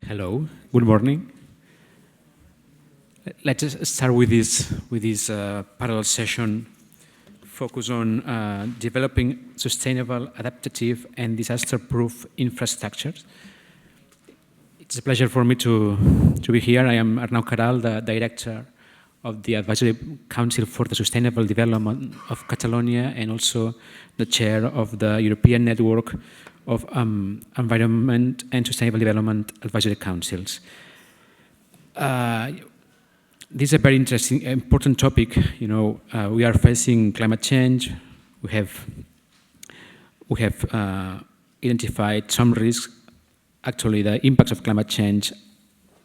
Hello, good morning. Let's start with this parallel session focused on developing sustainable, adaptive, and disaster-proof infrastructures. It's a pleasure for me to be here. I am Arnau Caral, the director of the Advisory Council for the Sustainable Development of Catalonia and also the chair of the European Network of Environment and Sustainable Development Advisory Councils. This is a very interesting, important topic. You know, we are facing climate change. We have identified some risks. Actually, the impacts of climate change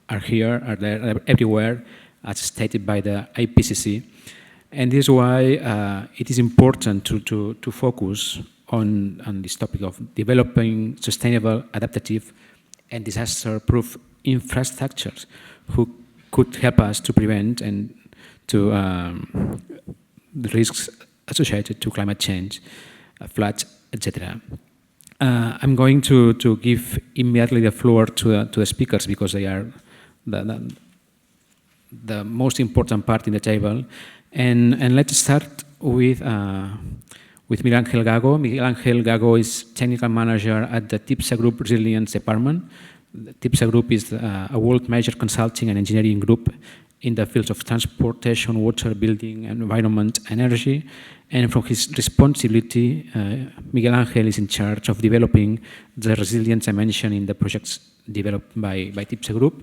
are here, are there, are everywhere, as stated by the IPCC. And this is why it is important to focus on this topic of developing sustainable, adaptive, and disaster-proof infrastructures who could help us to prevent and to the risks associated to climate change, floods, etc. I'm going to give immediately the floor to the speakers because they are the most important part in the table. And let's start with Miguel Angel Gago. Miguel Angel Gago is technical manager at the TIPSA Group Resilience Department. The TIPSA Group is a world major consulting and engineering group in the fields of transportation, water, building, environment, energy. And from his responsibility, Miguel Angel is in charge of developing the resilience dimension in the projects developed by TIPSA Group.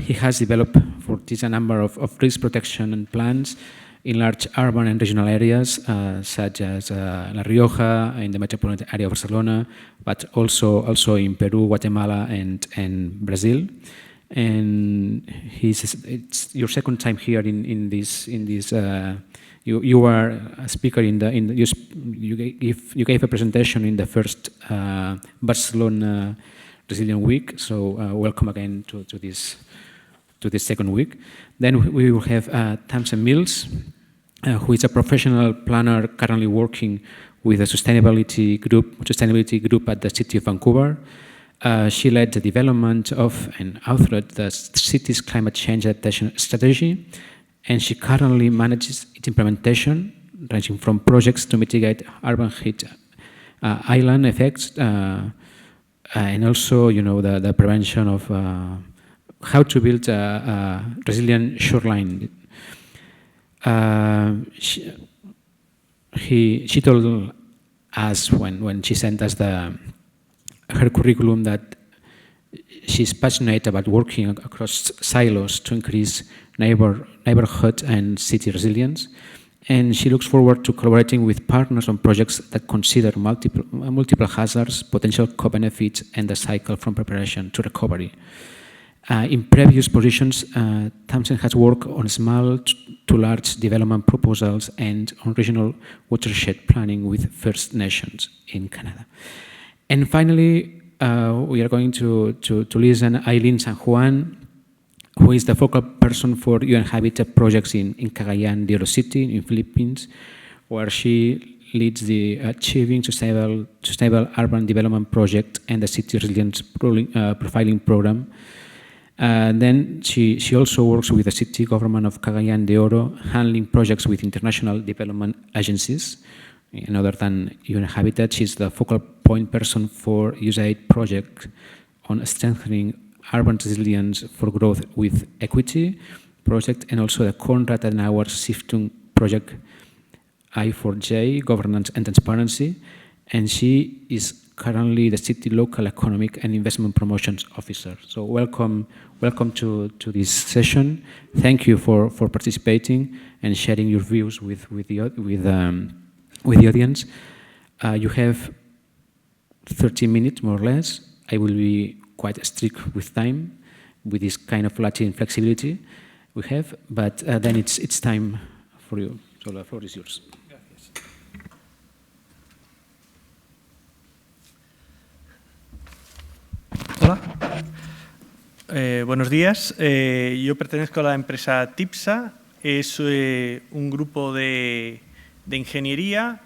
He has developed for this a number of risk protection and plans in large urban and regional areas, such as La Rioja, in the metropolitan area of Barcelona, but also in Peru, Guatemala, and Brazil. And it's your second time here in this. You are a speaker you gave a presentation in the first Barcelona Resilient Week. So welcome again to this second week. Then we will have Tamsin Mills, who is a professional planner currently working with a sustainability group at the City of Vancouver. She led the development of and authored the city's climate change adaptation strategy, and she currently manages its implementation, ranging from projects to mitigate urban heat island effects, and also, you know, the prevention of how to build a resilient shoreline. She told us when she sent us her curriculum that she's passionate about working across silos to increase neighborhood and city resilience, and she looks forward to collaborating with partners on projects that consider multiple hazards, potential co-benefits, and the cycle from preparation to recovery. In previous positions, Tamsin has worked on small to large development proposals and on regional watershed planning with First Nations in Canada. And finally, we are going to listen to Aileen San Juan, who is the focal person for UN Habitat projects in Cagayan de Oro City in Philippines, where she leads the Achieving Sustainable Urban Development Project and the City Resilience Profiling Program. Then she also works with the city government of Cagayan de Oro, handling projects with international development agencies. And other than UN Habitat, she's the focal point person for USAID project on strengthening urban resilience for growth with equity project, and also the Konrad Adenauer Stiftung project I4J, governance and transparency. And she is currently the city local economic and investment promotions officer. So welcome to this session. Thank you for participating and sharing your views with the audience. You have 30 minutes more or less. I will be quite strict with time, with this kind of Latin flexibility we have, but then it's time for you. So the floor is yours. Hola. Buenos días. Yo pertenezco a la empresa TIPSA. Es un grupo de ingeniería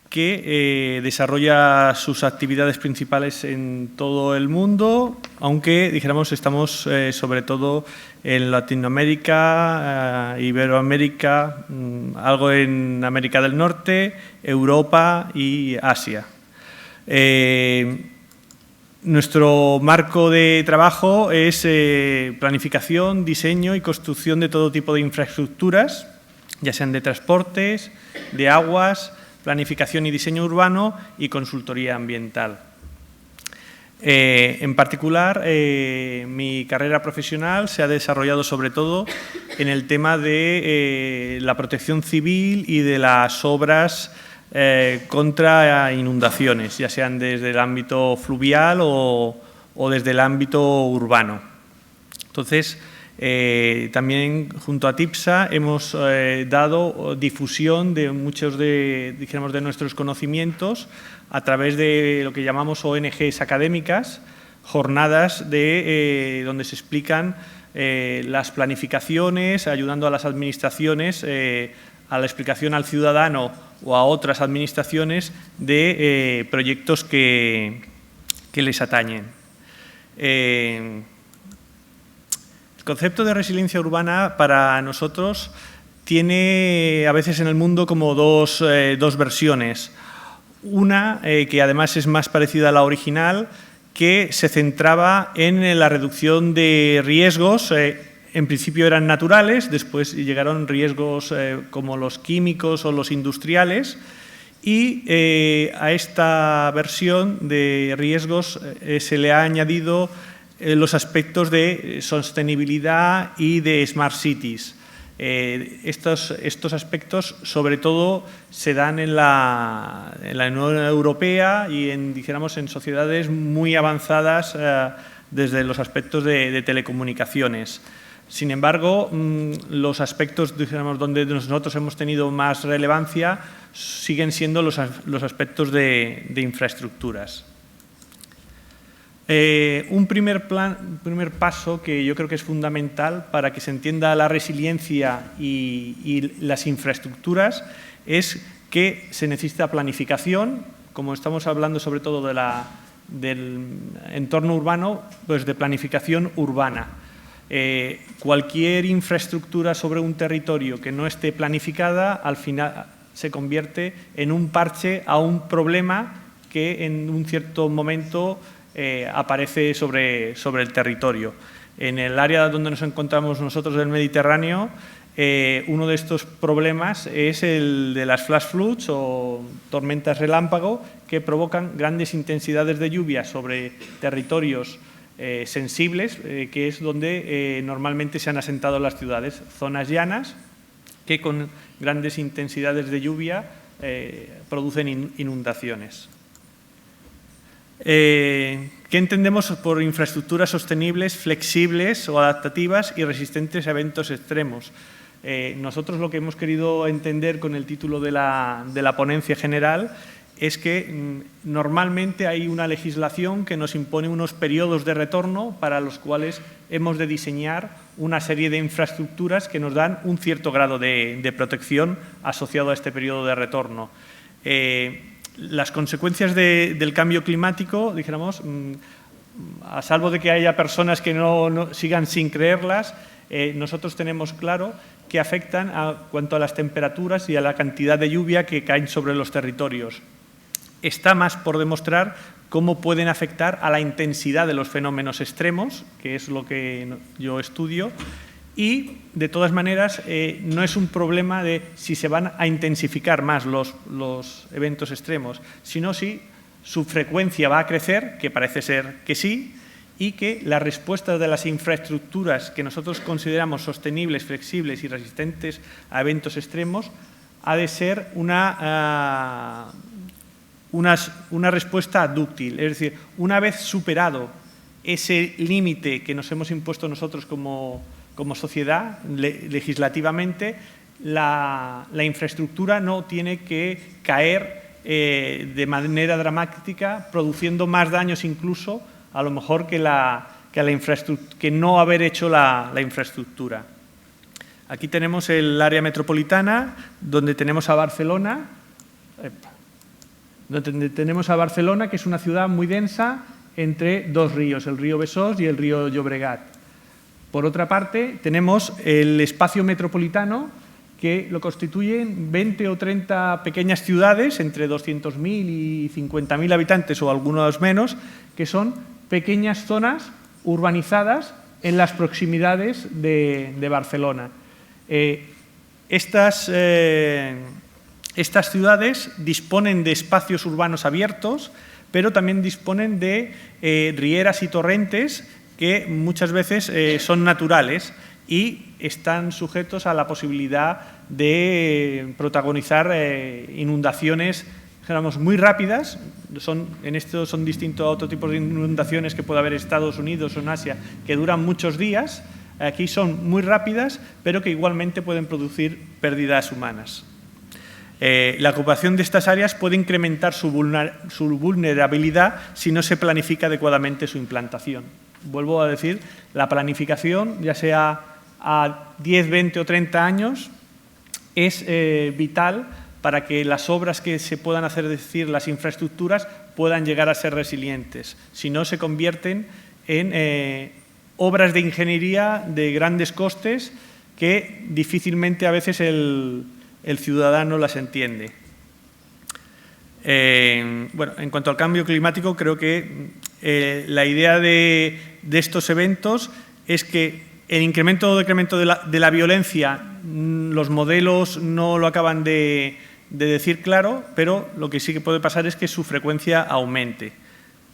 que desarrolla sus actividades principales en todo el mundo, aunque, dijéramos, estamos sobre todo en Latinoamérica, Iberoamérica, algo en América del Norte, Europa y Asia. Nuestro marco de trabajo es planificación, diseño y construcción de todo tipo de infraestructuras, ya sean de transportes, de aguas, planificación y diseño urbano y consultoría ambiental. En particular, mi carrera profesional se ha desarrollado sobre todo en el tema de la protección civil y de las obras contra inundaciones, ya sean desde el ámbito fluvial o desde el ámbito urbano. Entonces, también junto a TIPSA hemos dado difusión de muchos de nuestros conocimientos a través de lo que llamamos ONGs académicas, jornadas donde se explican las planificaciones, ayudando a las administraciones a la explicación al ciudadano o a otras administraciones de proyectos que les atañen. El concepto de resiliencia urbana para nosotros tiene a veces en el mundo como dos versiones. Una que además es más parecida a la original, que se centraba en la reducción de riesgos. En principio eran naturales, después llegaron riesgos como los químicos o los industriales, y a esta versión de riesgos se le ha añadido los aspectos de sostenibilidad y de Smart Cities. Estos aspectos sobre todo se dan en la Unión Europea y en sociedades muy avanzadas desde los aspectos de telecomunicaciones. Sin embargo, los aspectos donde nosotros hemos tenido más relevancia siguen siendo los aspectos de infraestructuras. Un primer paso que yo creo que es fundamental para que se entienda la resiliencia y las infraestructuras es que se necesita planificación, como estamos hablando sobre todo del entorno urbano, pues de planificación urbana. Cualquier infraestructura sobre un territorio que no esté planificada, al final se convierte en un parche a un problema que en un cierto momento aparece sobre el territorio. En el área donde nos encontramos nosotros del Mediterráneo, uno de estos problemas es el de las flash floods o tormentas relámpago, que provocan grandes intensidades de lluvia sobre territorios sensibles, que es donde normalmente se han asentado las ciudades, zonas llanas que con grandes intensidades de lluvia producen inundaciones. ¿Qué entendemos por infraestructuras sostenibles, flexibles o adaptativas y resistentes a eventos extremos? Nosotros lo que hemos querido entender con el título de la ponencia general es que normalmente hay una legislación que nos impone unos periodos de retorno para los cuales hemos de diseñar una serie de infraestructuras que nos dan un cierto grado de protección asociado a este periodo de retorno. Las consecuencias del cambio climático, dijéramos, a salvo de que haya personas que no sigan sin creerlas, nosotros tenemos claro que afectan a cuanto a las temperaturas y a la cantidad de lluvia que caen sobre los territorios. Está más por demostrar cómo pueden afectar a la intensidad de los fenómenos extremos, que es lo que yo estudio, y, de todas maneras, no es un problema de si se van a intensificar más los eventos extremos, sino si su frecuencia va a crecer, que parece ser que sí, y que las respuestas de las infraestructuras que nosotros consideramos sostenibles, flexibles y resistentes a eventos extremos ha de ser una respuesta dúctil. Es decir, una vez superado ese límite que nos hemos impuesto nosotros como sociedad, legislativamente, la infraestructura no tiene que caer de manera dramática, produciendo más daños incluso, a lo mejor que no haber hecho la infraestructura. Aquí tenemos el área metropolitana, donde tenemos a Barcelona. donde tenemos a Barcelona, que es una ciudad muy densa entre dos ríos, el río Besòs y el río Llobregat. Por otra parte, tenemos el espacio metropolitano, que lo constituyen 20 o 30 pequeñas ciudades, entre 200.000 y 50.000 habitantes o algunos menos, que son pequeñas zonas urbanizadas en las proximidades de Barcelona. Estas ciudades disponen de espacios urbanos abiertos, pero también disponen de rieras y torrentes que muchas veces son naturales y están sujetos a la posibilidad de protagonizar inundaciones, digamos, muy rápidas. En esto son distintos a otro tipo de inundaciones que puede haber en Estados Unidos o en Asia, que duran muchos días. Aquí son muy rápidas, pero que igualmente pueden producir pérdidas humanas. La ocupación de estas áreas puede incrementar su vulnerabilidad si no se planifica adecuadamente su implantación. Vuelvo a decir, la planificación, ya sea a 10, 20 o 30 años, es vital para que las obras que se puedan hacer, es decir, las infraestructuras, puedan llegar a ser resilientes. Si no, se convierten en obras de ingeniería de grandes costes que difícilmente a veces el ciudadano las entiende. Bueno, en cuanto al cambio climático, creo que la idea de estos eventos es que el incremento o decremento de la violencia, los modelos no lo acaban de decir claro, pero lo que sí que puede pasar es que su frecuencia aumente.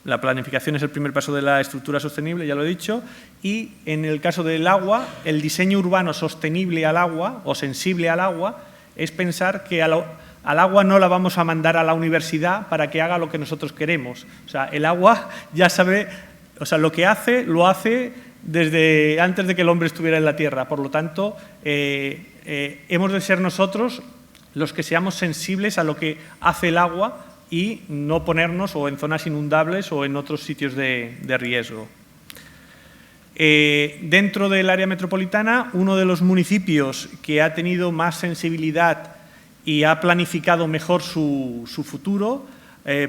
La planificación es el primer paso de la estructura sostenible, ya lo he dicho, y en el caso del agua, el diseño urbano sostenible al agua o sensible al agua es pensar que al agua no la vamos a mandar a la universidad para que haga lo que nosotros queremos. O sea, el agua ya sabe, o sea, lo que hace, lo hace desde antes de que el hombre estuviera en la tierra. Por lo tanto, hemos de ser nosotros los que seamos sensibles a lo que hace el agua y no ponernos o en zonas inundables o en otros sitios de riesgo. Dentro del área metropolitana, uno de los municipios que ha tenido más sensibilidad y ha planificado mejor su futuro,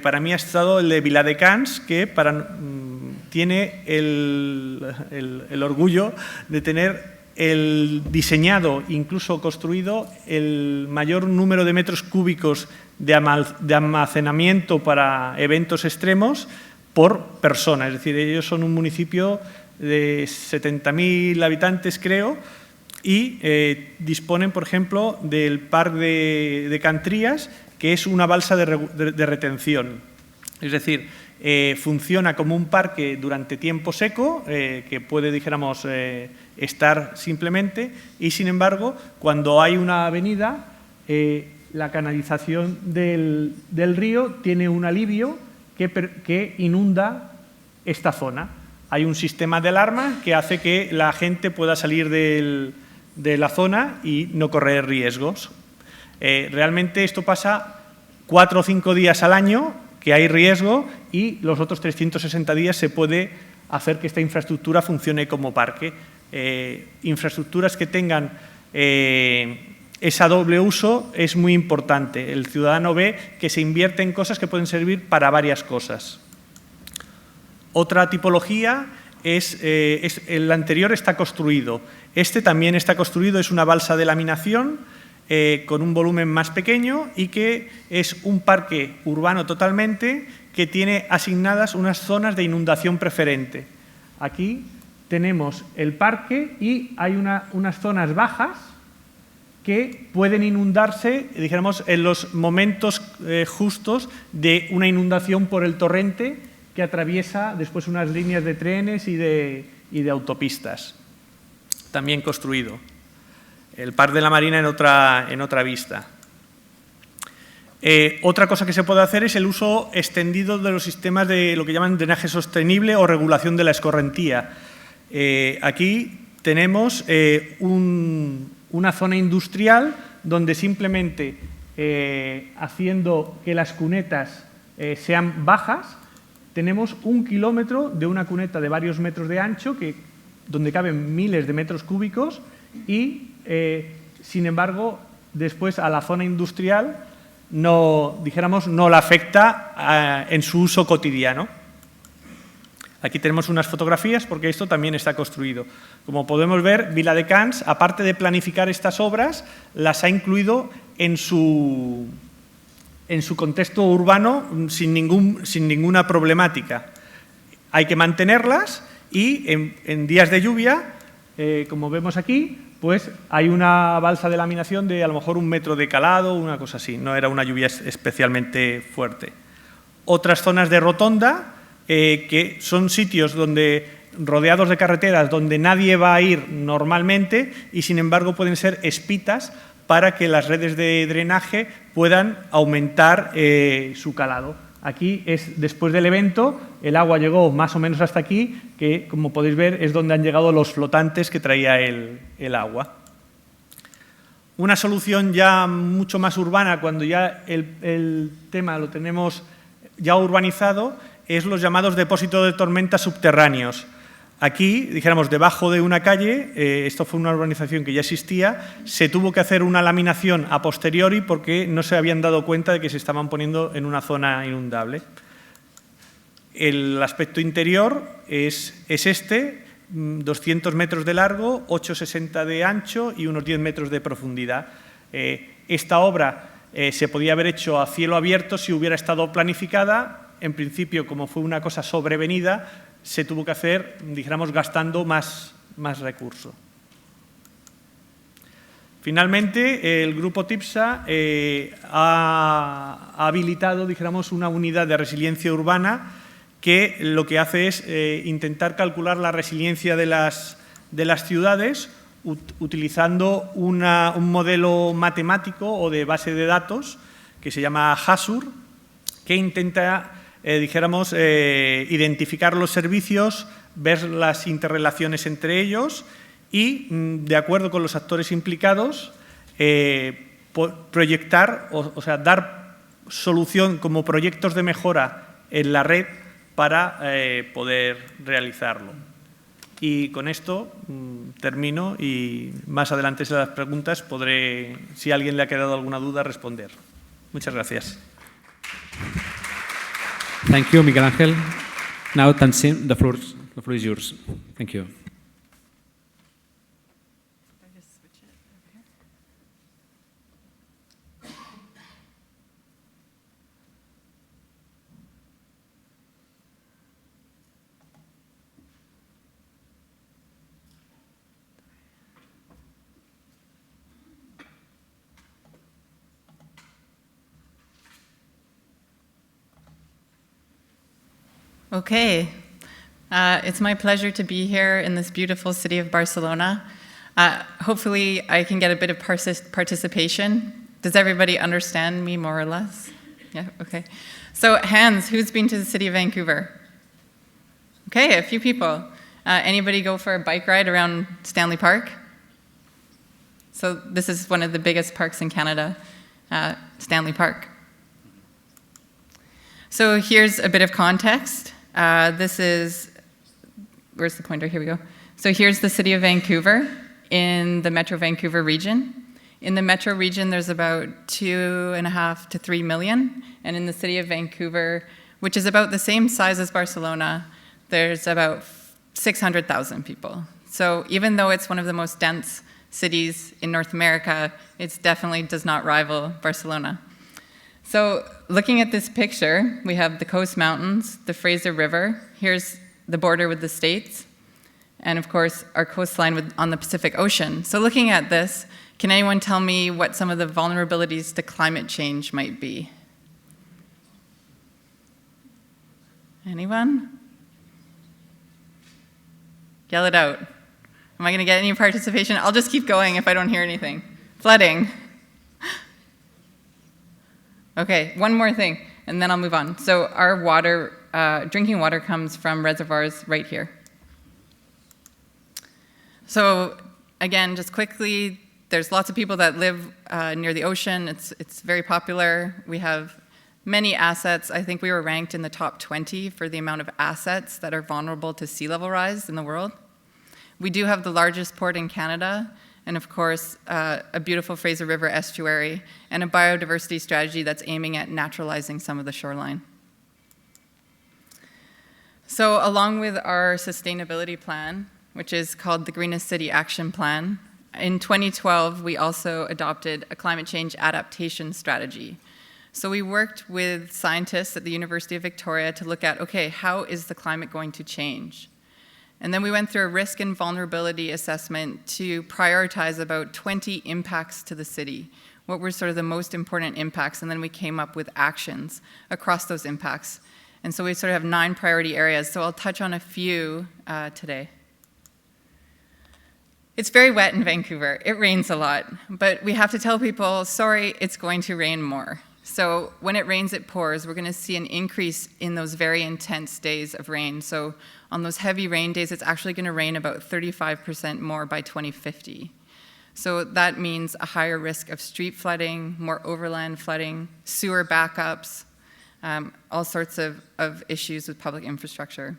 para mí ha estado el de Viladecans, que tiene el orgullo de tener diseñado, incluso construido, el mayor número de metros cúbicos de almacenamiento para eventos extremos por persona. Es decir, ellos son un municipio de 70.000 habitantes, creo, y disponen, por ejemplo, del Parc de Cantrías, que es una balsa de retención. Es decir, funciona como un parque durante tiempo seco, que puede, dijéramos, estar simplemente, y sin embargo, cuando hay una avenida, la canalización del río tiene un alivio que inunda esta zona. Hay un sistema de alarma que hace que la gente pueda salir de la zona y no correr riesgos. Realmente esto pasa 4 o 5 días al año, que hay riesgo, y los otros 360 días se puede hacer que esta infraestructura funcione como parque. Infraestructuras que tengan ese doble uso es muy importante. El ciudadano ve que se invierte en cosas que pueden servir para varias cosas. Otra tipología el anterior está construido. Este también está construido, es una balsa de laminación con un volumen más pequeño y que es un parque urbano totalmente que tiene asignadas unas zonas de inundación preferente. Aquí tenemos el parque y hay unas zonas bajas que pueden inundarse, dijéramos, en los momentos justos de una inundación por el torrente que atraviesa después unas líneas de trenes y de autopistas. También construido. El Parc de la Marina en otra vista. Otra cosa que se puede hacer es el uso extendido de los sistemas de lo que llaman drenaje sostenible o regulación de la escorrentía. Aquí tenemos una zona industrial donde simplemente haciendo que las cunetas sean bajas, tenemos 1 kilómetro de una cuneta de varios metros de ancho, donde caben miles de metros cúbicos y, sin embargo, después a la zona industrial no la afecta en su uso cotidiano. Aquí tenemos unas fotografías porque esto también está construido. Como podemos ver, Viladecans, aparte de planificar estas obras, las ha incluido en su contexto urbano sin ninguna problemática. Hay que mantenerlas y en días de lluvia, como vemos aquí, pues hay una balsa de laminación de a lo mejor 1 metro de calado, una cosa así. No era una lluvia especialmente fuerte. Otras zonas de rotonda, que son sitios rodeados de carreteras donde nadie va a ir normalmente y sin embargo pueden ser espitas para que las redes de drenaje puedan aumentar su calado. Aquí después del evento, el agua llegó más o menos hasta aquí, que como podéis ver es donde han llegado los flotantes que traía el agua. Una solución ya mucho más urbana, cuando ya el tema lo tenemos ya urbanizado, es los llamados depósitos de tormenta subterráneos. Aquí, dijéramos, debajo de una calle, esto fue una urbanización que ya existía, se tuvo que hacer una laminación a posteriori porque no se habían dado cuenta de que se estaban poniendo en una zona inundable. El aspecto interior es este, 200 metros de largo, 8,60 de ancho y unos 10 metros de profundidad. Esta obra se podía haber hecho a cielo abierto si hubiera estado planificada. En principio, como fue una cosa sobrevenida, se tuvo que hacer, dijéramos, gastando más recursos. Finalmente, el grupo TIPSA ha habilitado, dijéramos, una unidad de resiliencia urbana que lo que hace es intentar calcular la resiliencia de las ciudades utilizando un modelo matemático o de base de datos que se llama HASUR, que intenta dijéramos, identificar los servicios, ver las interrelaciones entre ellos y, de acuerdo con los actores implicados, proyectar, o sea, dar solución como proyectos de mejora en la red para poder realizarlo. Y con esto termino y más adelante en las preguntas podré, si a alguien le ha quedado alguna duda, responder. Muchas gracias. Thank you, Miguel Ángel. Now, Tanzim, the floor is yours. Thank you. Okay, it's my pleasure to be here in this beautiful city of Barcelona. Hopefully I can get a bit of participation. Does everybody understand me more or less? Yeah, okay. So hands, who's been to the city of Vancouver? Okay, a few people. Anybody go for a bike ride around Stanley Park? So this is one of the biggest parks in Canada, Stanley Park. So here's a bit of context. This is, where's the pointer? Here we go. So here's the city of Vancouver in the Metro Vancouver region. In the Metro region, there's about 2.5 to 3 million. And in the city of Vancouver, which is about the same size as Barcelona, there's about 600,000 people. So even though it's one of the most dense cities in North America, it definitely does not rival Barcelona. So looking at this picture, we have the Coast Mountains, the Fraser River. Here's the border with the States, and of course, our coastline on the Pacific Ocean. So looking at this, can anyone tell me what some of the vulnerabilities to climate change might be? Anyone? Yell it out. Am I going to get any participation? I'll just keep going if I don't hear anything. Flooding. Okay, one more thing, and then I'll move on. So our water, drinking water comes from reservoirs right here. So again, just quickly, there's lots of people that live near the ocean. It's very popular. We have many assets. I think we were ranked in the top 20 for the amount of assets that are vulnerable to sea level rise in the world. We do have the largest port in Canada, and of course, a beautiful Fraser River estuary, and a biodiversity strategy that's aiming at naturalizing some of the shoreline. So along with our sustainability plan, which is called the Greenest City Action Plan, in 2012, we also adopted a climate change adaptation strategy. So we worked with scientists at the University of Victoria to look at, okay, how is the climate going to change? And then we went through a risk and vulnerability assessment to prioritize about 20 impacts to the city. What were sort of the most important impacts? And then we came up with actions across those impacts. And so we sort of have 9 priority areas. So I'll touch on a few today. It's very wet in Vancouver. It rains a lot. But we have to tell people, sorry, it's going to rain more. So when it rains, it pours. We're going to see an increase in those very intense days of rain. So on those heavy rain days, it's actually going to rain about 35% more by 2050. So that means a higher risk of street flooding, more overland flooding, sewer backups, all sorts of issues with public infrastructure.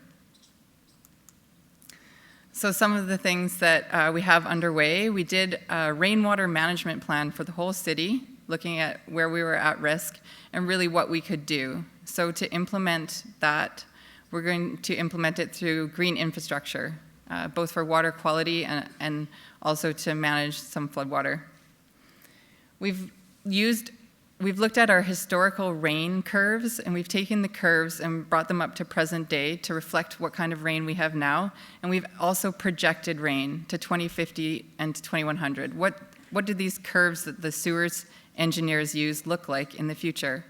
So some of the things that we have underway, we did a rainwater management plan for the whole city, looking at where we were at risk and really what we could do. So to implement that, we're going to implement it through green infrastructure, both for water quality and also to manage some floodwater. We've looked at our historical rain curves, and we've taken the curves and brought them up to present day to reflect what kind of rain we have now. And we've also projected rain to 2050 and to 2100. What do these curves that the sewers engineers use look like in the future?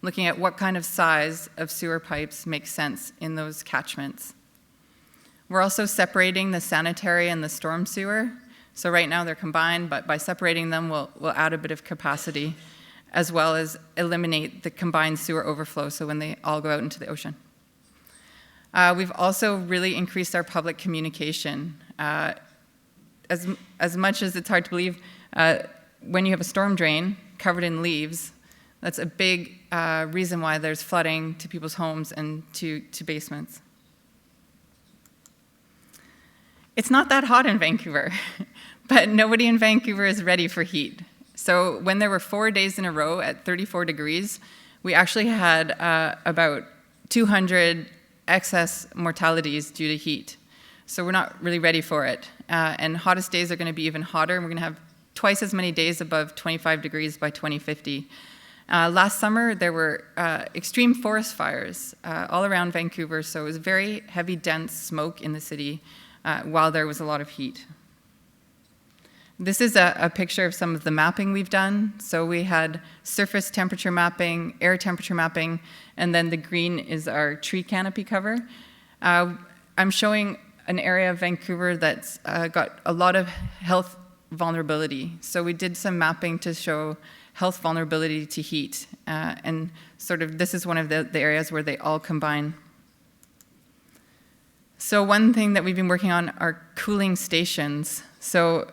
Looking at what kind of size of sewer pipes makes sense in those catchments. We're also separating the sanitary and the storm sewer. So right now they're combined, but by separating them, we'll add a bit of capacity, as well as eliminate the combined sewer overflow, so when they all go out into the ocean. We've also really increased our public communication. As much as it's hard to believe, when you have a storm drain covered in leaves, that's a big reason why there's flooding to people's homes and to basements. It's not that hot in Vancouver, but nobody in Vancouver is ready for heat. So when there were 4 days in a row at 34 degrees, we actually had about 200 excess mortalities due to heat. So we're not really ready for it. And hottest days are going to be even hotter, and we're going to have twice as many days above 25 degrees by 2050. Last summer, there were extreme forest fires all around Vancouver, so it was very heavy, dense smoke in the city while there was a lot of heat. This is a picture of some of the mapping we've done. So we had surface temperature mapping, air temperature mapping, and then the green is our tree canopy cover. I'm showing an area of Vancouver that's got a lot of health vulnerability. So we did some mapping to show health vulnerability to heat. And sort of this is one of the areas where they all combine. So one thing that we've been working on are cooling stations. So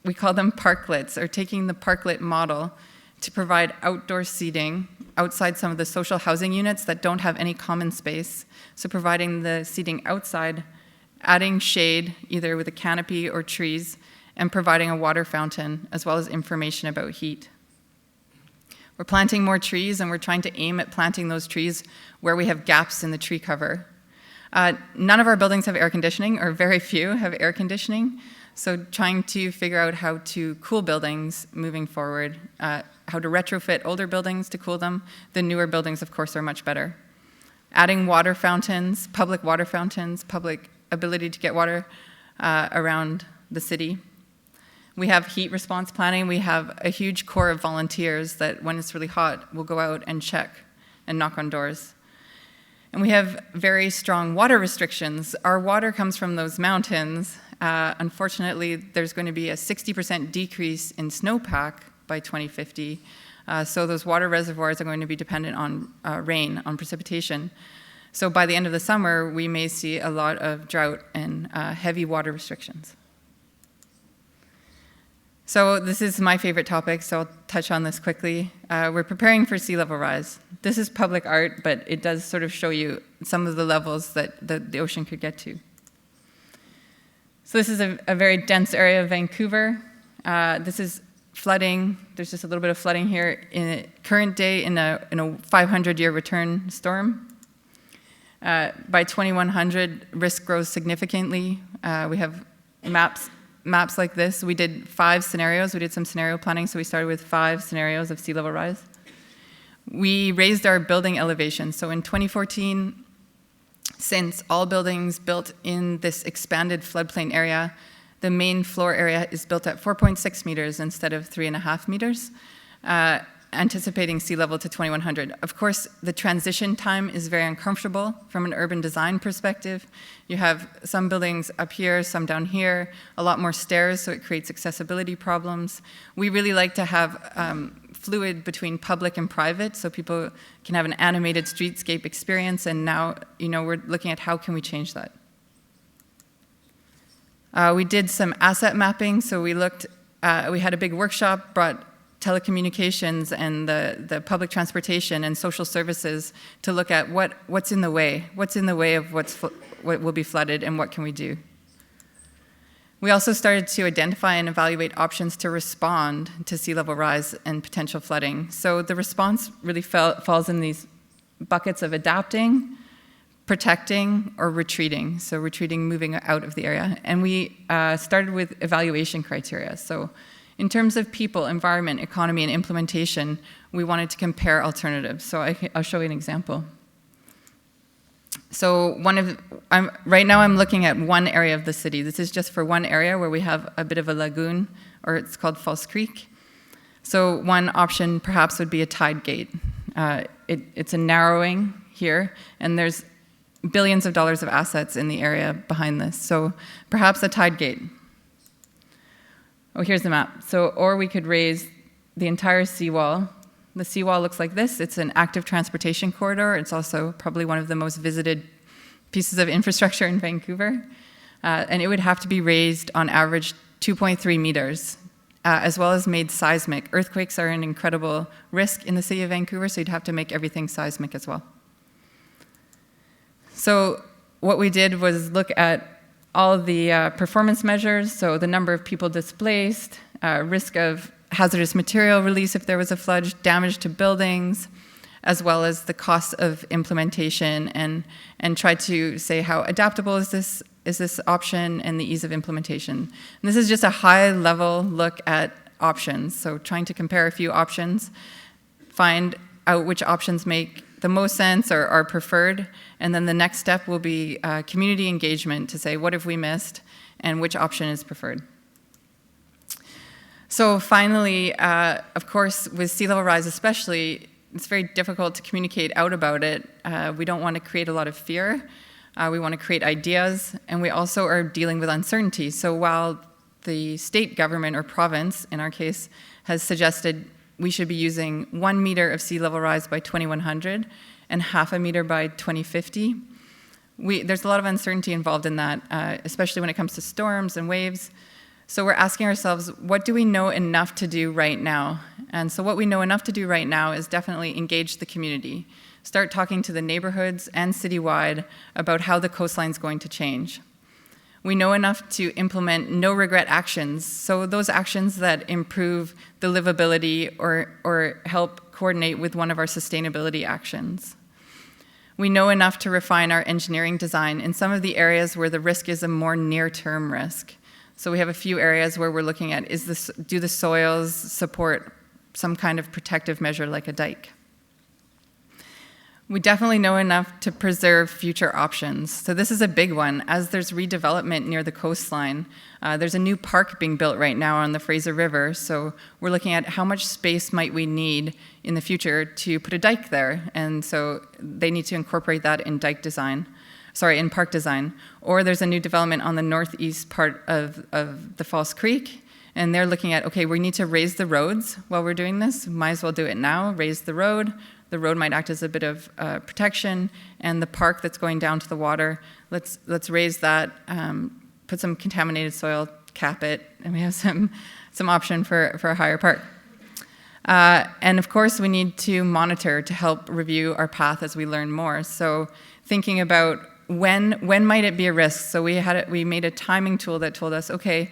we call them parklets, or taking the parklet model to provide outdoor seating outside some of the social housing units that don't have any common space. So providing the seating outside, adding shade, either with a canopy or trees, and providing a water fountain, as well as information about heat. We're planting more trees, and we're trying to aim at planting those trees where we have gaps in the tree cover. None of our buildings have air conditioning, or very few have air conditioning. So trying to figure out how to cool buildings moving forward, how to retrofit older buildings to cool them. The newer buildings, of course, are much better. Adding water fountains, public ability to get water around the city. We have heat response planning. We have a huge core of volunteers that when it's really hot will go out and check and knock on doors. And we have very strong water restrictions. Our water comes from those mountains. Unfortunately, there's going to be a 60% decrease in snowpack by 2050. So those water reservoirs are going to be dependent on rain, on precipitation. So by the end of the summer, we may see a lot of drought and heavy water restrictions. So this is my favorite topic, so I'll touch on this quickly. We're preparing for sea level rise. This is public art, but it does sort of show you some of the levels that the ocean could get to. So this is a very dense area of Vancouver. This is flooding. There's just a little bit of flooding here in the current day in a 500-year return storm. By 2100, risk grows significantly. We have maps like this. We did 5 scenarios. We did some scenario planning, so we started with 5 scenarios of sea level rise. We raised our building elevation. So in 2014, since all buildings built in this expanded floodplain area, the main floor area is built at 4.6 meters instead of 3.5 meters, anticipating sea level to 2100. Of course, the transition time is very uncomfortable from an urban design perspective. You have some buildings up here, some down here, a lot more stairs, so it creates accessibility problems. We really like to have fluid between public and private, so people can have an animated streetscape experience, and now we're looking at how can we change that. We did some asset mapping, so we had a big workshop, brought telecommunications and the public transportation and social services to look at what's in the way of what will be flooded and what can we do. We also started to identify and evaluate options to respond to sea level rise and potential flooding. So the response really falls in these buckets of adapting, protecting, or retreating. So retreating, moving out of the area. And we started with evaluation criteria. So in terms of people, environment, economy, and implementation, we wanted to compare alternatives. So I'll show you an example. So right now I'm looking at one area of the city. This is just for one area where we have a bit of a lagoon, or it's called False Creek. So one option perhaps would be a tide gate. It's a narrowing here, and there's billions of dollars of assets in the area behind this. So perhaps a tide gate. Oh, here's the map. Or we could raise the entire seawall. The seawall looks like this. It's an active transportation corridor. It's also probably one of the most visited pieces of infrastructure in Vancouver. And it would have to be raised on average 2.3 meters, as well as made seismic. Earthquakes are an incredible risk in the city of Vancouver, so you'd have to make everything seismic as well. So what we did was look at all the performance measures, so the number of people displaced, risk of hazardous material release if there was a flood, damage to buildings, as well as the cost of implementation, and try to say how adaptable is this option and the ease of implementation. And this is just a high-level look at options, so trying to compare a few options, find out which options make the most sense or are preferred, and then the next step will be community engagement to say what have we missed and which option is preferred. So finally, of course, with sea level rise especially, it's very difficult to communicate out about it. We don't want to create a lot of fear. We want to create ideas, and we also are dealing with uncertainty. So while the state government or province, in our case, has suggested we should be using 1 meter of sea level rise by 2100 and 0.5 meter by 2050, there's a lot of uncertainty involved in that, especially when it comes to storms and waves. So we're asking ourselves, what do we know enough to do right now? And so what we know enough to do right now is definitely engage the community. Start talking to the neighborhoods and citywide about how the coastline's going to change. We know enough to implement no-regret actions, so those actions that improve the livability or help coordinate with one of our sustainability actions. We know enough to refine our engineering design in some of the areas where the risk is a more near-term risk. So we have a few areas where we're looking at, do the soils support some kind of protective measure like a dike? We definitely know enough to preserve future options. So this is a big one. As there's redevelopment near the coastline, there's a new park being built right now on the Fraser River. So we're looking at how much space might we need in the future to put a dike there. And so they need to incorporate that in in park design. Or there's a new development on the northeast part of the False Creek. And they're looking at, okay, we need to raise the roads while we're doing this. Might as well do it now, raise the road. The road might act as a bit of protection, and the park that's going down to the water, let's raise that, put some contaminated soil, cap it, and we have some option for a higher park. And of course, we need to monitor to help review our path as we learn more. So thinking about when might it be a risk? So we made a timing tool that told us, okay,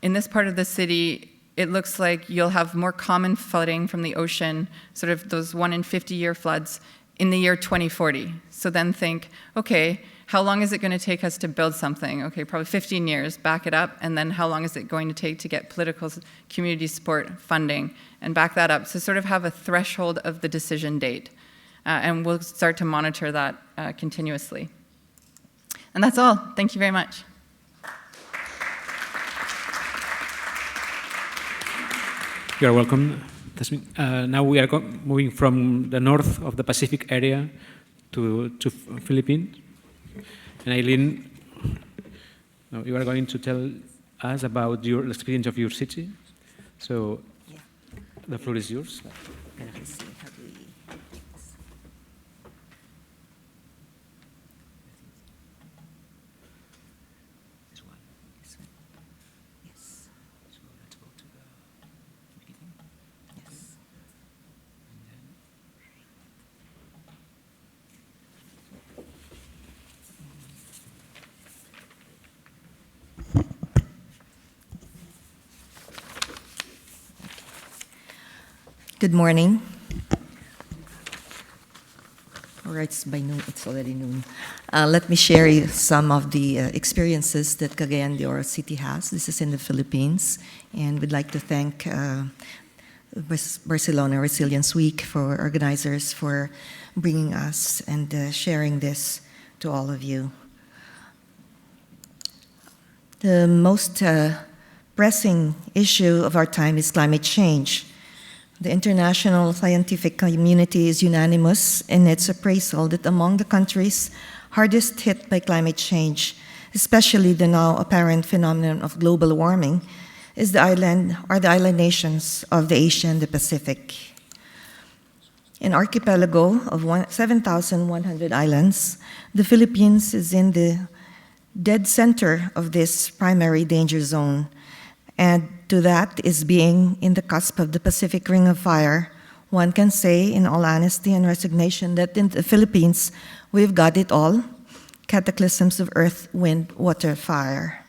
in this part of the city, it looks like you'll have more common flooding from the ocean, sort of those 1 in 50-year floods, in the year 2040. So then think, okay, how long is it going to take us to build something? Okay, probably 15 years, back it up, and then how long is it going to take to get political community support funding, and back that up. So sort of have a threshold of the decision date. And we'll start to monitor that continuously. And that's all. Thank you very much. You are welcome, Tasmin. Now we are moving from the north of the Pacific area to Philippines. And Eileen, you are going to tell us about your experience of your city. So the floor is yours. Good morning. All right, it's by noon. It's already noon. Let me share some of the experiences that Cagayan de Oro City has. This is in the Philippines, and we'd like to thank Barcelona Resilience Week for organizers for bringing us and sharing this to all of you. The most pressing issue of our time is climate change. The international scientific community is unanimous in its appraisal that among the countries hardest hit by climate change, especially the now apparent phenomenon of global warming, are the island nations of the Asia and the Pacific. An archipelago of 7,100 islands, the Philippines is in the dead center of this primary danger zone, and to that is being in the cusp of the Pacific Ring of Fire. One can say, in all honesty and resignation, that in the Philippines, we've got it all: cataclysms of earth, wind, water, fire.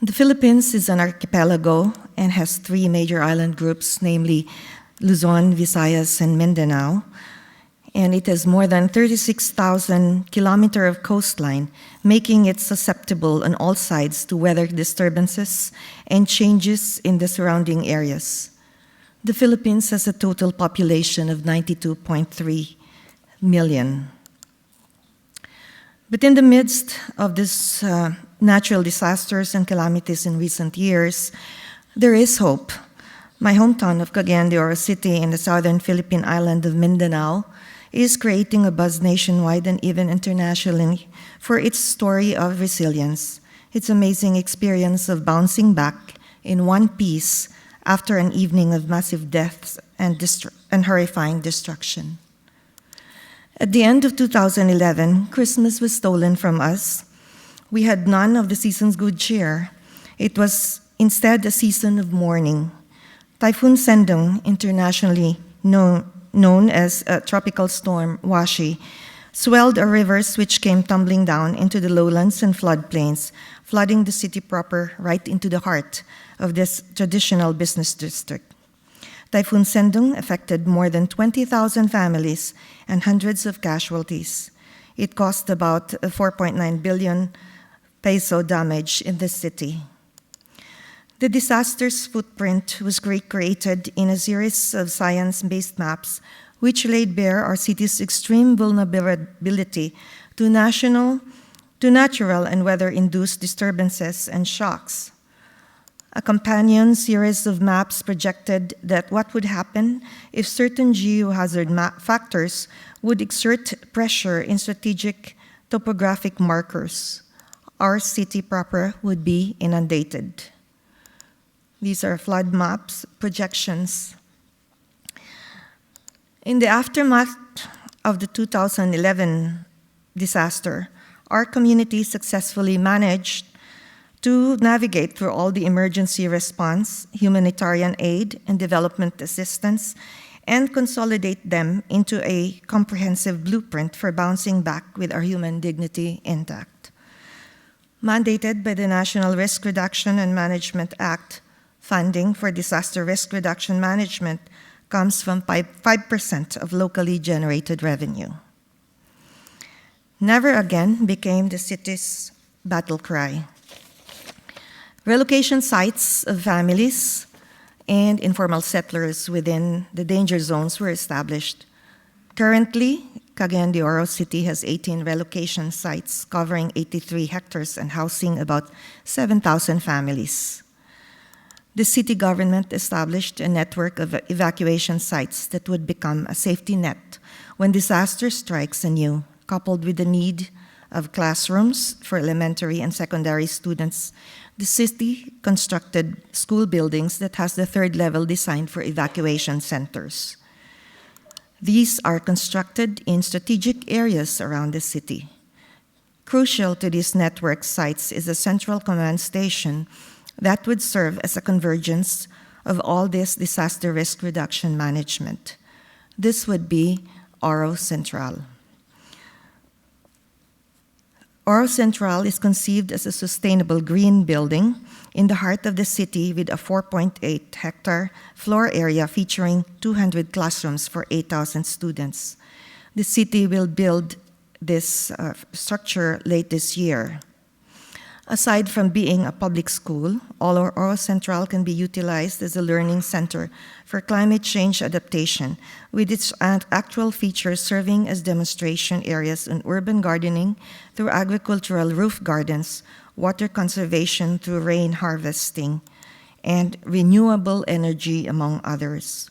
The Philippines is an archipelago and has 3 major island groups, namely Luzon, Visayas, and Mindanao. And it has more than 36,000 kilometers of coastline, making it susceptible on all sides to weather disturbances and changes in the surrounding areas. The Philippines has a total population of 92.3 million. But in the midst of these natural disasters and calamities in recent years, there is hope. My hometown of Cagayan de Oro City in the southern Philippine island of Mindanao is creating a buzz nationwide and even internationally for its story of resilience, its amazing experience of bouncing back in one piece after an evening of massive deaths and horrifying destruction. At the end of 2011, Christmas was stolen from us. We had none of the season's good cheer. It was instead a season of mourning. Typhoon Sendong, internationally known as Tropical Storm Washi, swelled our rivers which came tumbling down into the lowlands and floodplains, flooding the city proper right into the heart of this traditional business district. Typhoon Sendong affected more than 20,000 families and hundreds of casualties. It caused about 4.9 billion peso damage in the city. The disaster's footprint was created in a series of science-based maps which laid bare our city's extreme vulnerability to natural and weather-induced disturbances and shocks. A companion series of maps projected that what would happen if certain geohazard factors would exert pressure in strategic topographic markers. Our city proper would be inundated. These are flood maps, projections. In the aftermath of the 2011 disaster, our community successfully managed to navigate through all the emergency response, humanitarian aid, and development assistance, and consolidate them into a comprehensive blueprint for bouncing back with our human dignity intact. Mandated by the National Risk Reduction and Management Act, funding for disaster risk reduction management comes from 5% of locally generated revenue. Never again became the city's battle cry. Relocation sites of families and informal settlers within the danger zones were established. Currently, Cagayan de Oro City has 18 relocation sites covering 83 hectares and housing about 7,000 families. The city government established a network of evacuation sites that would become a safety net when disaster strikes anew, coupled with the need of classrooms for elementary and secondary students. The city constructed school buildings that has the third level designed for evacuation centers. These are constructed in strategic areas around the city. Crucial to these network sites is a central command station that would serve as a convergence of all this disaster risk reduction management. This would be Oro Central. Oro Central is conceived as a sustainable green building in the heart of the city with a 4.8-hectare floor area featuring 200 classrooms for 8,000 students. The city will build this structure late this year. Aside from being a public school, Oro Central can be utilized as a learning center for climate change adaptation, with its actual features serving as demonstration areas in urban gardening through agricultural roof gardens, water conservation through rain harvesting, and renewable energy, among others.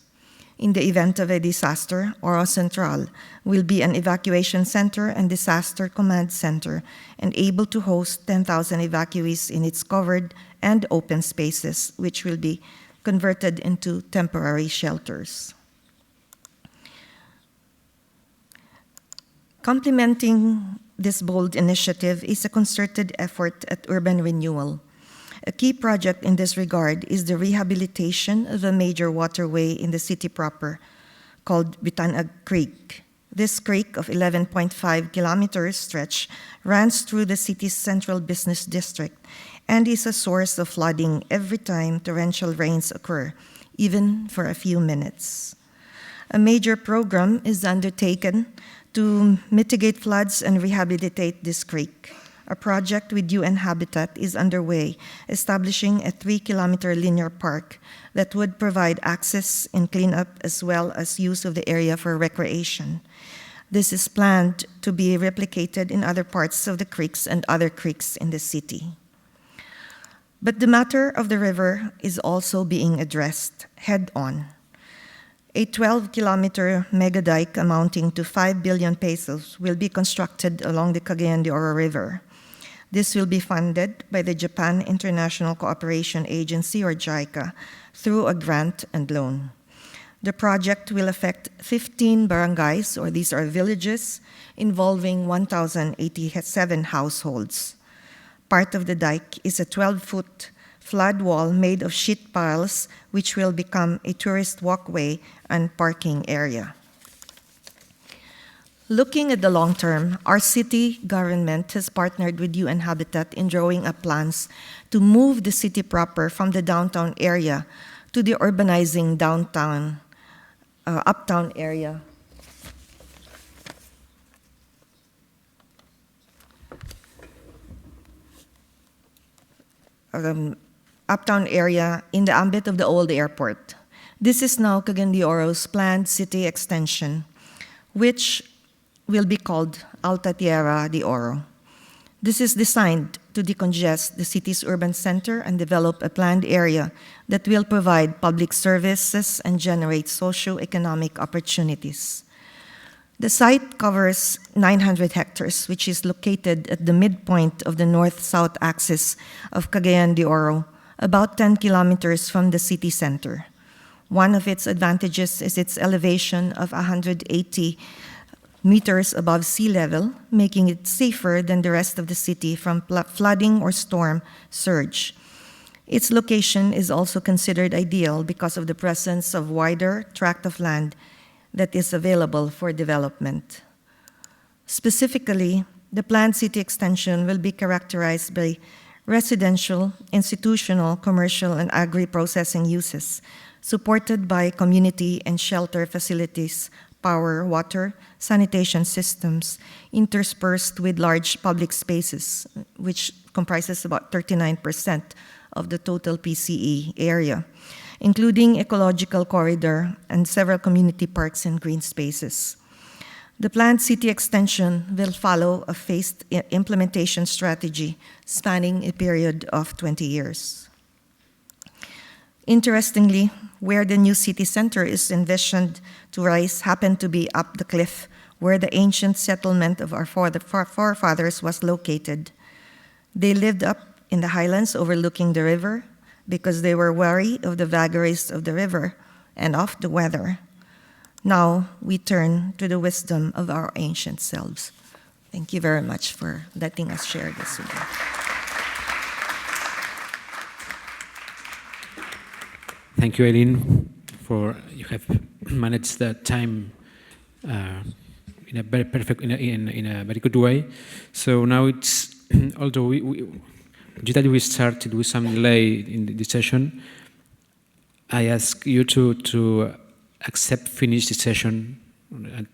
In the event of a disaster, Oro Central will be an evacuation center and disaster command center and able to host 10,000 evacuees in its covered and open spaces, which will be converted into temporary shelters. Complementing this bold initiative is a concerted effort at urban renewal. A key project in this regard is the rehabilitation of a major waterway in the city proper called Bitanag Creek. This creek of 11.5 kilometers stretch runs through the city's central business district and is a source of flooding every time torrential rains occur, even for a few minutes. A major program is undertaken to mitigate floods and rehabilitate this creek. A project with UN Habitat is underway, establishing a 3-kilometer linear park that would provide access and cleanup as well as use of the area for recreation. This is planned to be replicated in other parts of the creeks and other creeks in the city. But the matter of the river is also being addressed head-on. A 12-kilometer mega dike amounting to 5 billion pesos will be constructed along the Cagayan de Oro River. This will be funded by the Japan International Cooperation Agency, or JICA, through a grant and loan. The project will affect 15 barangays, or these are villages, involving 1,087 households. Part of the dike is a 12-foot flood wall made of sheet piles, which will become a tourist walkway and parking area. Looking at the long term, our city government has partnered with UN Habitat in drawing up plans to move the city proper from the downtown area to the urbanizing uptown area. Uptown area in the ambit of the old airport. This is now Cagayan de Oro's planned city extension, which will be called Alta Tierra de Oro. This is designed to decongest the city's urban center and develop a planned area that will provide public services and generate socio-economic opportunities. The site covers 900 hectares, which is located at the midpoint of the north-south axis of Cagayan de Oro, about 10 kilometers from the city center. One of its advantages is its elevation of 180 meters above sea level, making it safer than the rest of the city from flooding or storm surge. Its location is also considered ideal because of the presence of wider tract of land that is available for development. Specifically, the planned city extension will be characterized by residential, institutional, commercial, and agri-processing uses, supported by community and shelter facilities, power, water, sanitation systems, interspersed with large public spaces, which comprises about 39% of the total PCE area, including ecological corridor and several community parks and green spaces. The planned city extension will follow a phased implementation strategy spanning a period of 20 years. Interestingly, where the new city center is envisioned to rise happened to be up the cliff where the ancient settlement of our forefathers was located. They lived up in the highlands overlooking the river because they were wary of the vagaries of the river and of the weather. Now we turn to the wisdom of our ancient selves. Thank you very much for letting us share this with you. Thank you, Eileen, for you have managed the time in a very perfect, in a very good way. So now it's, although due that we started with some delay in the session, I ask you to finish the session at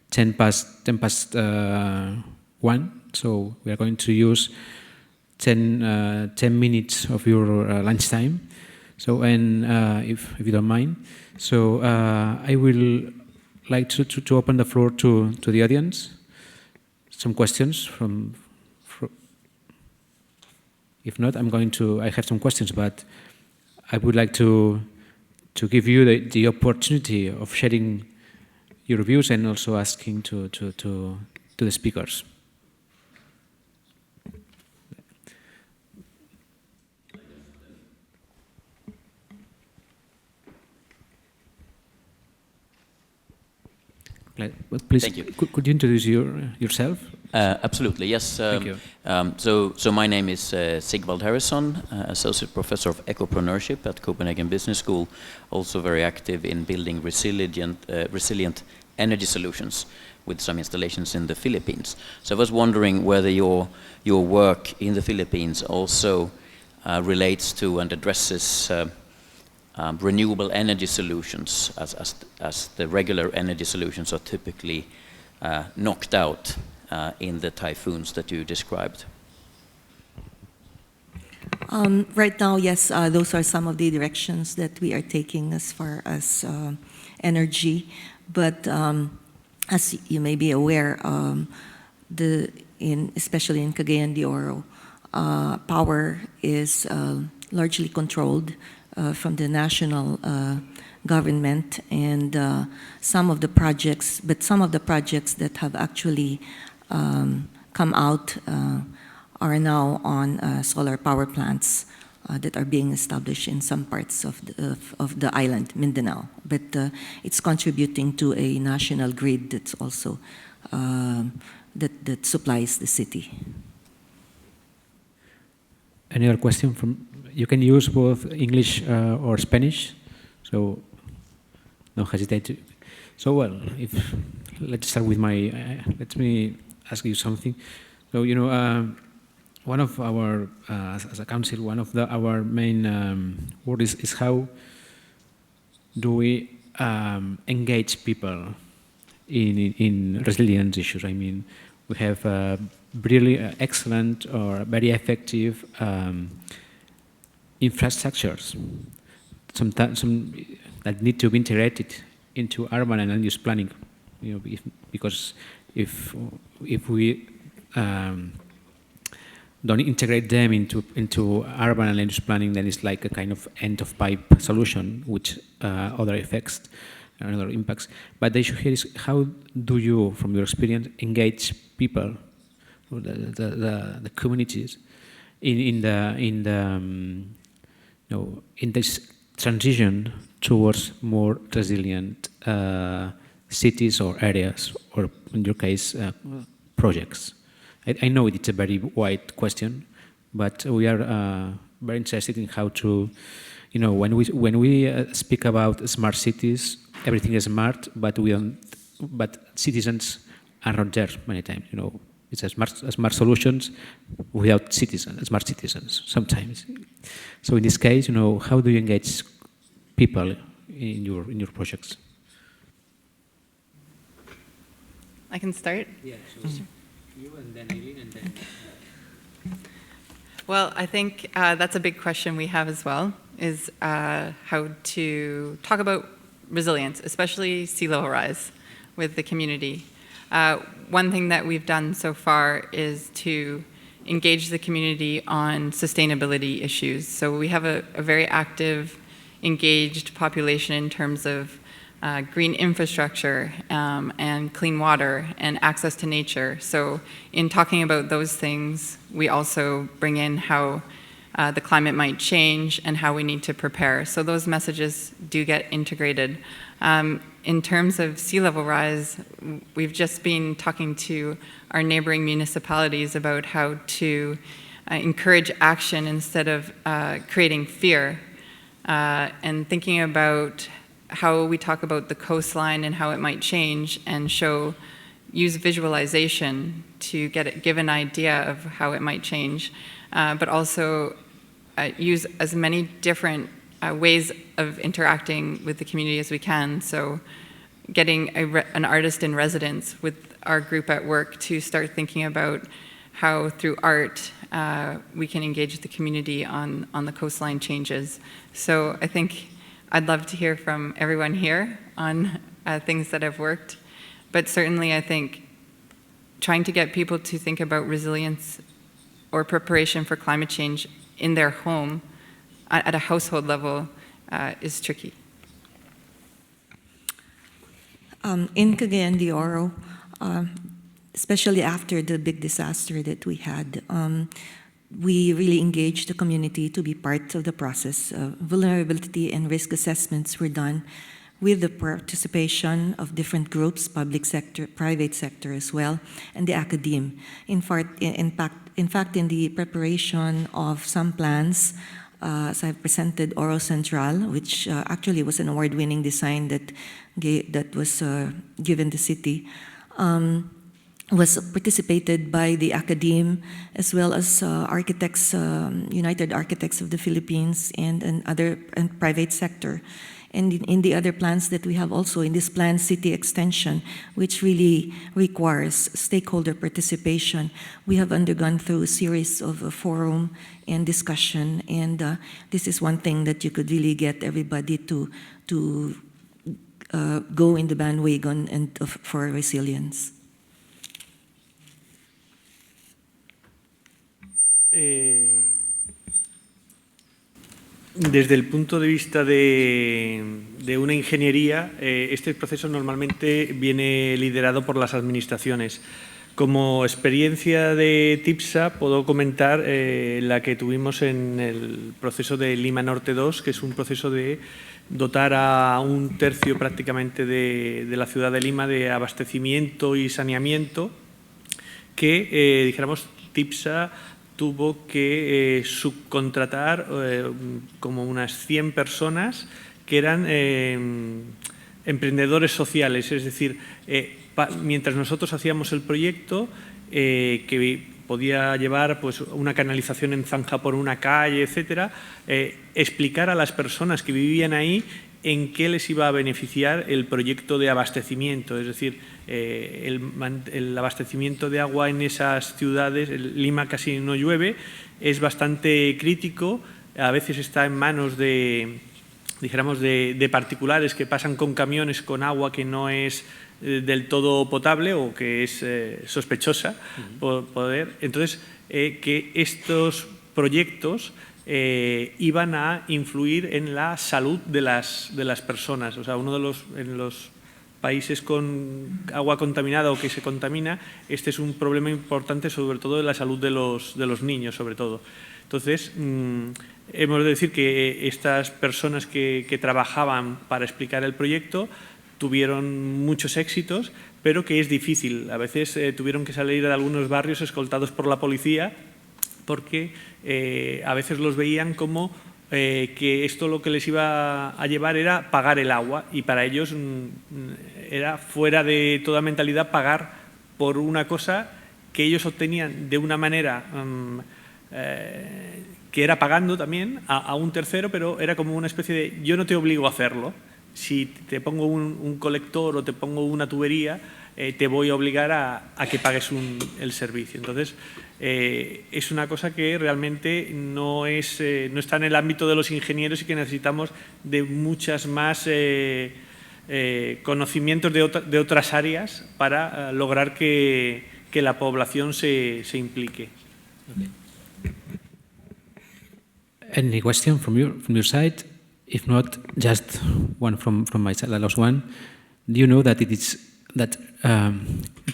10 past 1. So we are going to use 10 minutes of your lunchtime. So, and if you don't mind, so I will like to open the floor to the audience. Some questions from if not, I have some questions, but I would like to give you the opportunity of sharing your views and also asking to the speakers. Please, Thank you. Could you introduce yourself? Absolutely, yes. Thank you. So my name is Sigvald Harrison, Associate Professor of Ecopreneurship at Copenhagen Business School, also very active in building resilient energy solutions with some installations in the Philippines. So I was wondering whether your work in the Philippines also relates to and addresses renewable energy solutions, as the regular energy solutions are typically knocked out in the typhoons that you described. Right now, yes, those are some of the directions that we are taking as far as energy. But as you may be aware, especially in Cagayan de Oro, power is largely controlled from the national government, and some of the projects that have actually come out are now on solar power plants that are being established in some parts of the island, Mindanao. But it's contributing to a national grid that's also that supplies the city. Any other question from? You can use both English or Spanish, so don't hesitate to. So well, let's start with let me ask you something. So one of our as a council, one of our main worries is how do we engage people in resilience issues. I mean, we have really excellent or very effective infrastructures, some that need to be integrated into urban and land use planning, because if we don't integrate them into urban and land use planning, then it's like a kind of end of pipe solution, which other effects and other impacts. But the issue here is how do you, from your experience, engage people, the communities, in this transition towards more resilient cities or areas, or in your case, projects. I know it's a very wide question, but we are very interested in how to, when we speak about smart cities, everything is smart, but citizens are not there many times. It's a smart solutions without smart citizens sometimes. So in this case, how do you engage people in your projects? I can start? Yeah, so you and then Eileen and then... Well, I think that's a big question we have as well, is how to talk about resilience, especially sea level rise with the community. One thing that we've done so far is to engage the community on sustainability issues. So we have a very active, engaged population in terms of green infrastructure and clean water and access to nature. So in talking about those things, we also bring in how the climate might change and how we need to prepare. So those messages do get integrated. In terms of sea level rise, we've just been talking to our neighboring municipalities about how to encourage action instead of creating fear, and thinking about how we talk about the coastline and how it might change, and use visualization to give an idea of how it might change, but also use as many different ways of interacting with the community as we can. So getting an artist in residence with our group at work to start thinking about how through art we can engage the community on the coastline changes. So I think I'd love to hear from everyone here on things that have worked, but certainly I think trying to get people to think about resilience or preparation for climate change in their home at a household level is tricky. In Cagayan de Oro, especially after the big disaster that we had, we really engaged the community to be part of the process. Vulnerability and risk assessments were done with the participation of different groups, public sector, private sector as well, and the academe. In fact, in the preparation of some plans, as I've presented Oro Central, which actually was an award-winning design that was given the city, was participated by the academe as well as architects, United Architects of the Philippines, and private sector. And in the other plans that we have also in this planned city extension, which really requires stakeholder participation, we have undergone through a series of forum and discussion, and this is one thing that you could really get everybody to go in the bandwagon and for resilience. Desde el punto de vista de una ingeniería, este proceso normalmente viene liderado por las administraciones. Como experiencia de TIPSA puedo comentar la que tuvimos en el proceso de Lima Norte 2, que es un proceso de dotar a un tercio prácticamente de la ciudad de Lima de abastecimiento y saneamiento, que dijéramos TIPSA tuvo que subcontratar como unas 100 personas que eran emprendedores sociales, es decir, mientras nosotros hacíamos el proyecto, que podía llevar pues, una canalización en zanja por una calle, etcétera, explicar a las personas que vivían ahí en qué les iba a beneficiar el proyecto de abastecimiento, es decir, el abastecimiento de agua en esas ciudades, Lima casi no llueve, es bastante crítico, a veces está en manos de particulares que pasan con camiones con agua que no es del todo potable o que es sospechosa por poder. Entonces, que estos proyectos iban a influir en la salud de las personas. O sea, en los países con agua contaminada o que se contamina, este es un problema importante, sobre todo de la salud de los niños, sobre todo. Entonces, hemos de decir que estas personas que trabajaban para explicar el proyecto tuvieron muchos éxitos, pero que es difícil. A veces tuvieron que salir de algunos barrios escoltados por la policía porque a veces los veían como que esto lo que les iba a llevar era pagar el agua, y para ellos era fuera de toda mentalidad pagar por una cosa que ellos obtenían de una manera que era pagando también a un tercero, pero era como una especie de yo no te obligo a hacerlo. Si te pongo un colector o te pongo una tubería, te voy a obligar a que pagues el servicio. Entonces, es una cosa que realmente no está en el ámbito de los ingenieros y que necesitamos de muchas más conocimientos de otras áreas para lograr que la población se implique. Okay. Any question from your side? If not, just one from my side, the last one. Do you know that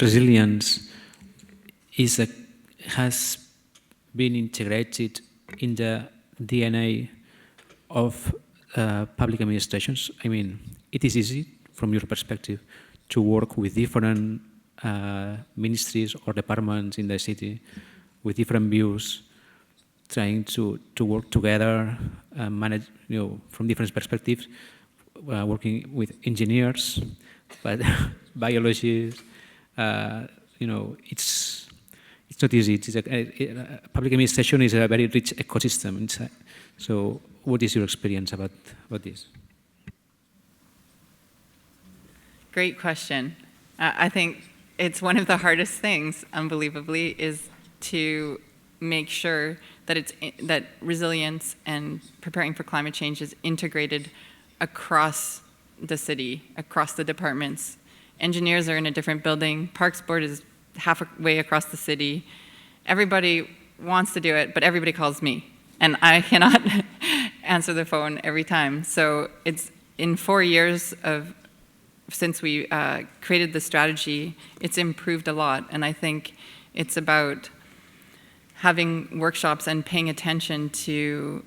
resilience has been integrated in the DNA of public administrations? I mean, it is easy, from your perspective, to work with different ministries or departments in the city with different views, trying to work together, manage, from different perspectives, working with engineers, but biologists, it's not easy. Public administration is a very rich ecosystem inside. So what is your experience about this? Great question. I think it's one of the hardest things, unbelievably, is to make sure that that resilience and preparing for climate change is integrated across the city, across the departments. Engineers are in a different building. Parks Board is halfway across the city. Everybody wants to do it, but everybody calls me, and I cannot answer the phone every time. So it's in 4 years since we created the strategy, it's improved a lot, and I think it's about having workshops and paying attention to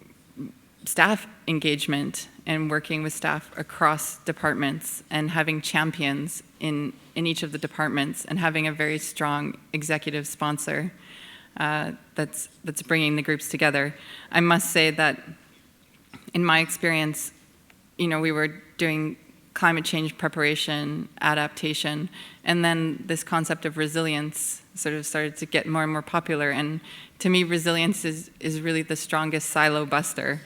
staff engagement and working with staff across departments and having champions in each of the departments and having a very strong executive sponsor that's bringing the groups together. I must say that in my experience, we were doing climate change preparation, adaptation, and then this concept of resilience sort of started to get more and more popular. And to me, resilience is really the strongest silo buster,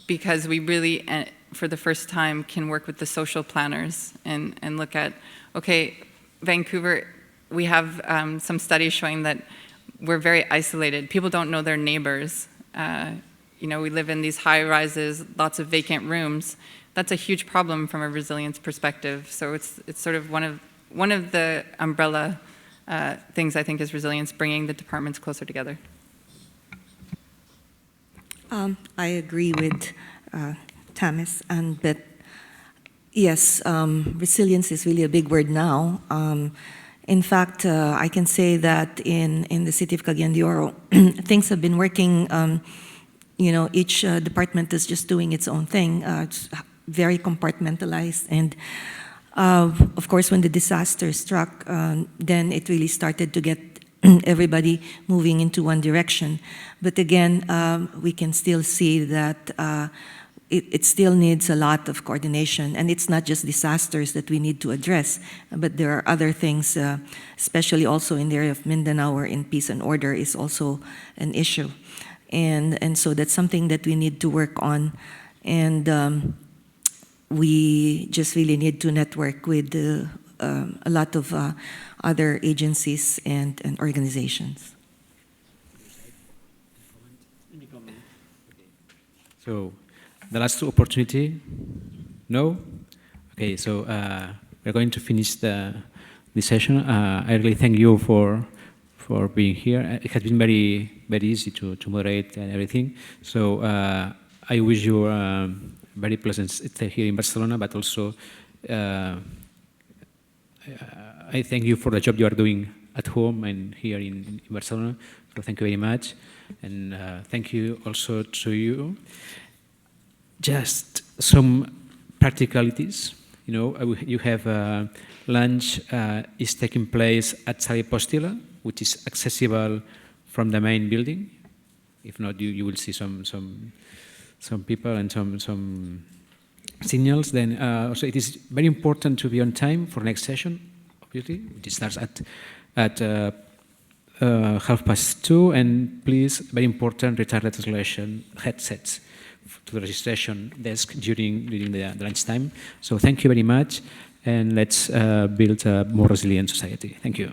because we really, for the first time, can work with the social planners and look at, okay, Vancouver, we have some studies showing that we're very isolated. People don't know their neighbors. We live in these high rises, lots of vacant rooms. That's a huge problem from a resilience perspective. So it's sort of one of the umbrella things, I think, is resilience, bringing the departments closer together. I agree with Tamis, but yes, resilience is really a big word now. In fact, I can say that in the city of Cagayan de Oro, things have been working. Each department is just doing its own thing. It's very compartmentalized, and of course, when the disaster struck, then it really started to get everybody moving into one direction. But again, we can still see that it still needs a lot of coordination, and it's not just disasters that we need to address, but there are other things, especially also in the area of Mindanao, where in peace and order is also an issue. And so that's something that we need to work on, and we just really need to network with a lot of other agencies and organizations. So the last opportunity? No? Okay, so we're going to finish this session. I really thank you for being here. It has been very, very easy to moderate and everything. So I wish you very pleasant stay here in Barcelona, but also I thank you for the job you are doing at home and here in Barcelona. So thank you very much. And thank you also to you. Just some practicalities. You have lunch is taking place at Sala Hipòstila, which is accessible from the main building. If not, you will see some people and some signals. Then also it is very important to be on time for next session, obviously, which starts at 2:30. And please, very important, retire legislation headsets to the registration desk during the lunchtime. So thank you very much, and let's build a more resilient society. Thank you.